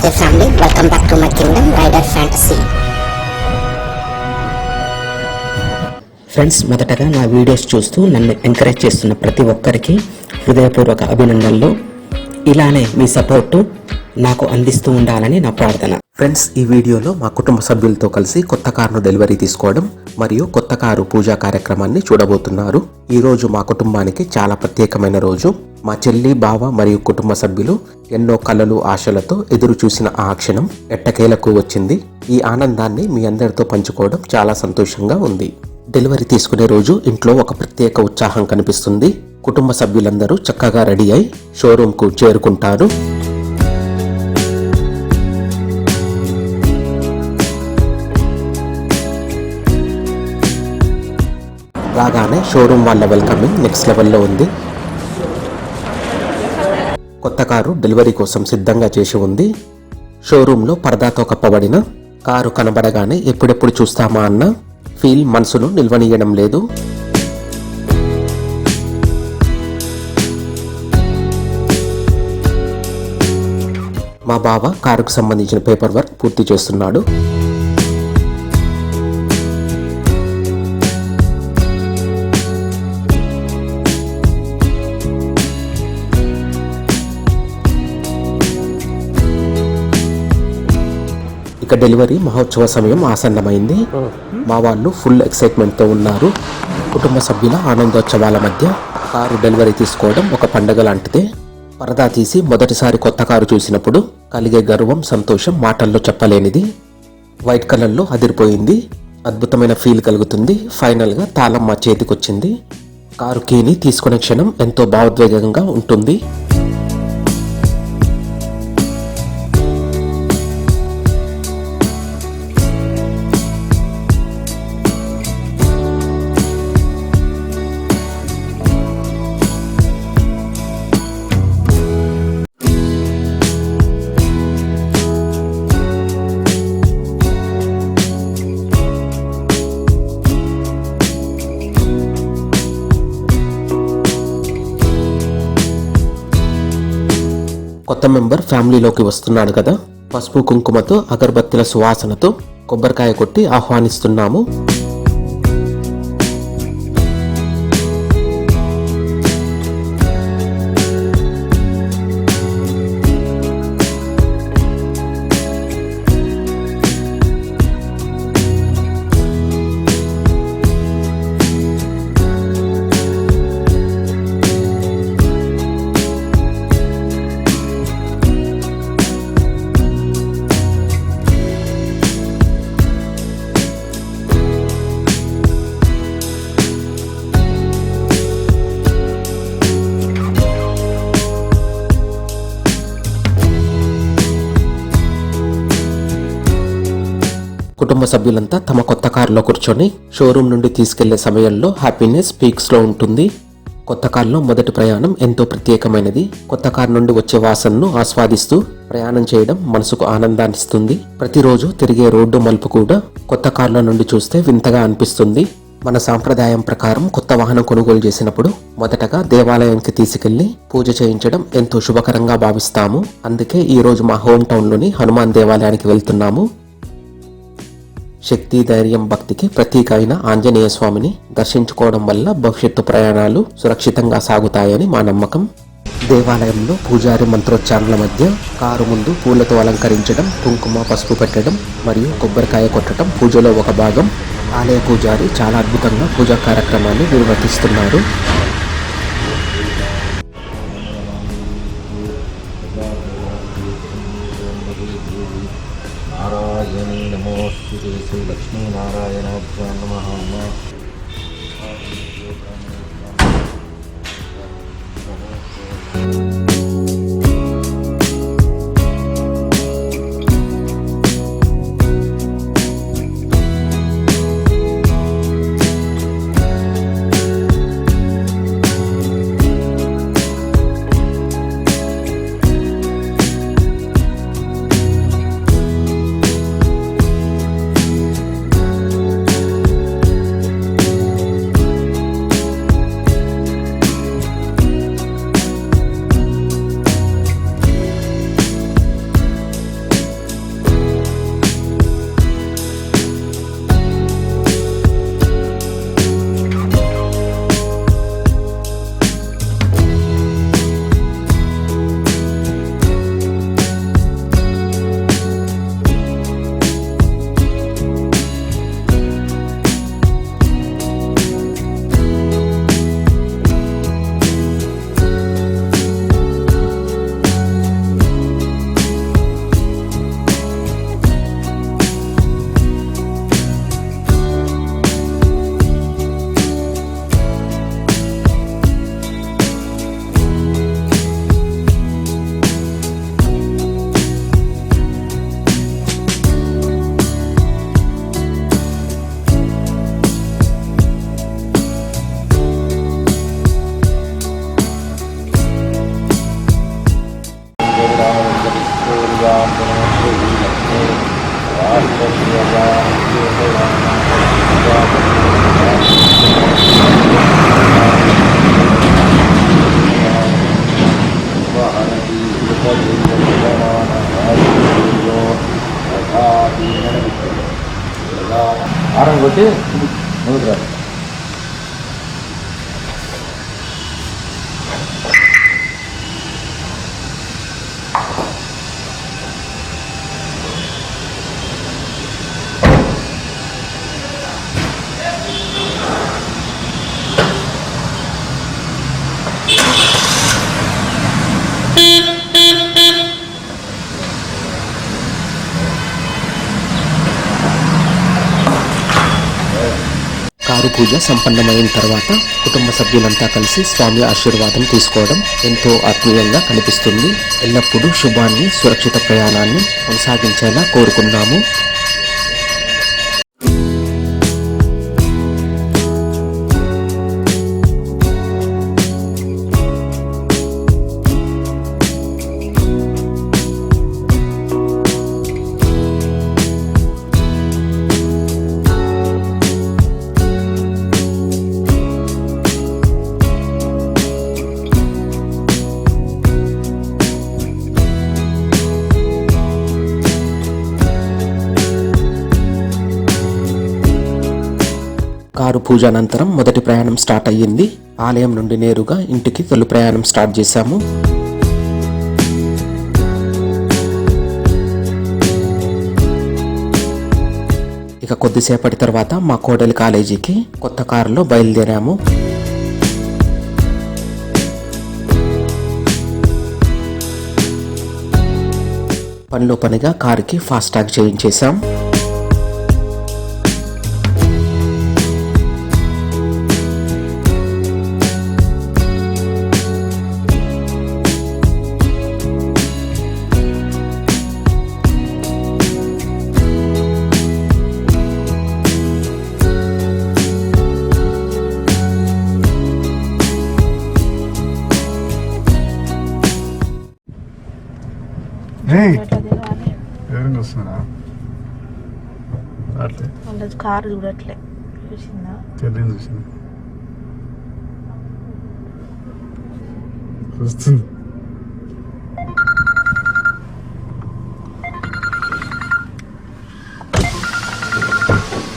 Okay family, welcome back to my kingdom, Rider Fantasy. Friends, మొదటగా నా videos చూస్తూ నన్ను ఎంకరేజ్ చేస్తున్న ప్రతి ఒక్కరికి హృదయపూర్వక అభినందనలు. ఇలానే మీ సపోర్టు నాకు అందిస్తూ ఉండాలని నా ప్రార్థన. ఫ్రెండ్స్, ఈ వీడియోలో మా కుటుంబ సభ్యులతో కలిసి కొత్త కారును డెలివరీ తీసుకోవడం మరియు కొత్త కారు పూజా కార్యక్రమాన్ని చూడబోతున్నారు. ఈ రోజు మా కుటుంబానికి చాలా ప్రత్యేకమైన రోజు. మా చెల్లి, బావ మరియు కుటుంబ సభ్యులు ఎన్నో కలలు, ఆశలతో ఎదురు చూసిన ఆ క్షణం ఎట్టకేలకు వచ్చింది. ఈ ఆనందాన్ని మీ అందరితో పంచుకోవడం చాలా సంతోషంగా ఉంది. డెలివరీ తీసుకునే రోజు ఇంట్లో ఒక ప్రత్యేక ఉత్సాహం కనిపిస్తుంది. కుటుంబ సభ్యులందరూ చక్కగా రెడీ అయి షోరూంకు చేరుకుంటారు. రాగానే షోరూమ్ వాళ్ళ వెల్కమింగ్ నెక్స్ట్ లెవెల్లో ఉంది. కొత్త కారు డెలివరీ కోసం సిద్ధంగా చేసి ఉంది. షోరూంలో పరదాతో కప్పబడిన కారు కనబడగానే ఎప్పుడెప్పుడు చూస్తామా అన్న ఫీల్ మనసును నిల్వనీయడం లేదు. మా బావ కారుకు సంబంధించిన పేపర్ వర్క్ పూర్తి చేస్తున్నాడు. ఇక డెలివరీ మహోత్సవ సమయం ఆసన్నమైంది. మా వాళ్ళు ఫుల్ ఎక్సైట్మెంట్తో ఉన్నారు. కుటుంబ సభ్యుల ఆనందోత్సవాల మధ్య కారు డెలివరీ తీసుకోవడం ఒక పండగ లాంటిదే. పరదా తీసి మొదటిసారి కొత్త కారు చూసినప్పుడు కలిగే గర్వం, సంతోషం మాటల్లో చెప్పలేనిది. వైట్ కలర్లో అదిరిపోయింది. అద్భుతమైన ఫీల్ కలుగుతుంది. ఫైనల్గా తాళం మా చేతికొచ్చింది. కారు కీని తీసుకునే క్షణం ఎంతో భావోద్వేగంగా ఉంటుంది. కొత్త మెంబర్ ఫ్యామిలీలోకి వస్తున్నాడు కదా. పసుపు కుంకుమతో, అగరబత్తిల సువాసనతో కొబ్బరికాయ కొట్టి ఆహ్వానిస్తున్నాము. కుటుంబ సభ్యులంతా తమ కొత్త కారులో కూర్చొని షోరూమ్ నుండి తీసుకెళ్లే సమయంలో హ్యాపీనెస్ పీక్స్లో ఉంటుంది. కొత్త కారులో మొదటి ప్రయాణం ఎంతో ప్రత్యేకమైనది. కొత్త కారు నుండి వచ్చే వాసనను ఆస్వాదిస్తూ ప్రయాణం చేయడం మనసుకు ఆనందాన్నిస్తుంది. ప్రతిరోజు తిరిగే రోడ్డు మలుపు కూడా కొత్త కారులో నుండి చూస్తే వింతగా అనిపిస్తుంది. మన సాంప్రదాయం ప్రకారం కొత్త వాహనం కొనుగోలు చేసినప్పుడు మొదటగా దేవాలయానికి తీసుకెళ్లి పూజ చేయించడం ఎంతో శుభకరంగా భావిస్తాము. అందుకే ఈ రోజు మా హోమ్ టౌన్లోని హనుమాన్ దేవాలయానికి వెళ్తున్నాము. శక్తి, ధైర్యం, భక్తికి ప్రతీక అయిన ఆంజనేయ స్వామిని దర్శించుకోవడం వల్ల భవిష్యత్తు ప్రయాణాలు సురక్షితంగా సాగుతాయని మా నమ్మకం. దేవాలయంలో పూజారి మంత్రోచ్చారణల మధ్య కారు ముందు పూలతో అలంకరించడం, కుంకుమ, పసుపు పెట్టడం మరియు కొబ్బరికాయ కొట్టడం పూజలో ఒక భాగం. ఆలయ పూజారి చాలా అద్భుతంగా పూజా కార్యక్రమాన్ని నిర్వర్తిస్తున్నారు. నారాయణీ నమోస్తుతే శ్రీ లక్ష్మీనారాయణాభ్యాం నమః. కాబట్టి ముందుకు రా. కారు పూజ సంపన్నమైన తర్వాత కుటుంబ సభ్యులంతా కలిసి స్వామి ఆశీర్వాదం తీసుకోవడం ఎంతో ఆత్మీయంగా కనిపిస్తుంది. ఎల్లప్పుడూ శుభాన్ని, సురక్షిత ప్రయాణాన్ని కొనసాగించేలా కోరుకున్నాము. కారు పూజ అనంతరం మొదటి ప్రయాణం స్టార్ట్ అయ్యింది. ఆలయం నుండి నేరుగా ఇంటికి తొలి ప్రయాణం స్టార్ట్ చేశాము. ఇక కొద్దిసేపటి తర్వాత మా కోడలి కాలేజీకి కొత్త కారులో బయలుదేరాము. పనిలో పనిగా కారుకి ఫాస్టాగ్ చేయించేశాం. ఎవరైనా వస్తున్నారా? అట్లే వాళ్ళ కారు చూడట్లే, చూసిందా? తెలియదు, చూసింది, వస్తుంది.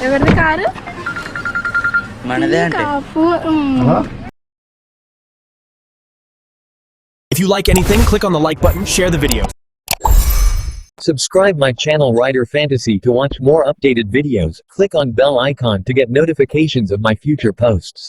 ఎవరిది కారు? మనదే అంటే. If you like anything, click on the like button, share the video. Subscribe my channel Rider Fantasy to watch more updated videos. Click on bell icon to get notifications of my future posts.